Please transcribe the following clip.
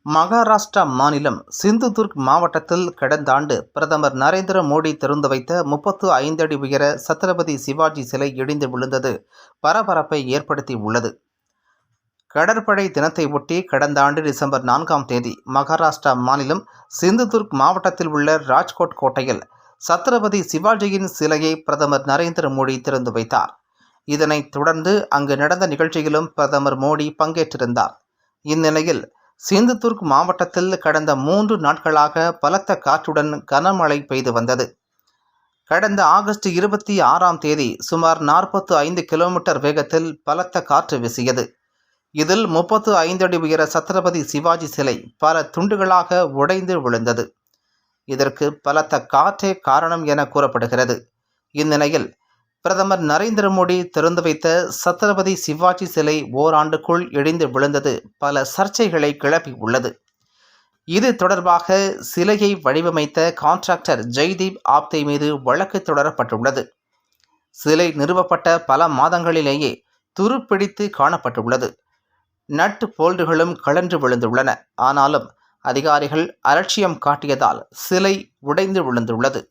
மகாராஷ்டிரா மாநிலம் சிந்துதுர்க் மாவட்டத்தில் கடந்த ஆண்டு பிரதமர் நரேந்திர மோடி திறந்து வைத்த 35 அடி உயர சத்ரபதி சிவாஜி சிலை இடிந்து விழுந்தது பரபரப்பை ஏற்படுத்தி உள்ளது. கடற்படை தினத்தை ஒட்டி கடந்த ஆண்டு டிசம்பர் 4ஆம் தேதி மகாராஷ்டிரா மாநிலம் சிந்துதுர்க் மாவட்டத்தில் உள்ள ராஜ்கோட் கோட்டையில் சத்ரபதி சிவாஜியின் சிலையை பிரதமர் நரேந்திர மோடி திறந்து வைத்தார். இதனைத் தொடர்ந்து அங்கு நடந்த நிகழ்ச்சியிலும் பிரதமர் மோடி பங்கேற்றிருந்தார். இந்நிலையில் சிந்துதுர்க் மாவட்டத்தில் கடந்த 3 நாட்களாக பலத்த காற்றுடன் கனமழை பெய்து வந்தது. கடந்த ஆகஸ்ட் 26ஆம் தேதி சுமார் 45 கிலோமீட்டர் வேகத்தில் பலத்த காற்று வீசியது. இதில் 35 அடி உயர சத்ரபதி சிவாஜி சிலை பல துண்டுகளாக உடைந்து விழுந்தது. இதற்கு பலத்த காற்றே காரணம் என கூறப்படுகிறது. இந்நிலையில் பிரதமர் நரேந்திர மோடி திறந்து வைத்த சத்ரபதி சிவாஜி சிலை ஓராண்டுக்குள் இடிந்து விழுந்தது பல சர்ச்சைகளை கிளப்பி உள்ளது. இது தொடர்பாக சிலையை வடிவமைத்த கான்ட்ராக்டர் ஜெய்தீப் ஆப்தே மீது வழக்கு தொடரப்பட்டுள்ளது. சிலை நிறுவப்பட்ட பல மாதங்களிலேயே துருப்பிடித்து காணப்பட்டுள்ளது. நட் போல்டுகளும் கழன்று விழுந்துள்ளன. ஆனாலும் அதிகாரிகள் அலட்சியம் காட்டியதால் சிலை உடைந்து விழுந்துள்ளது.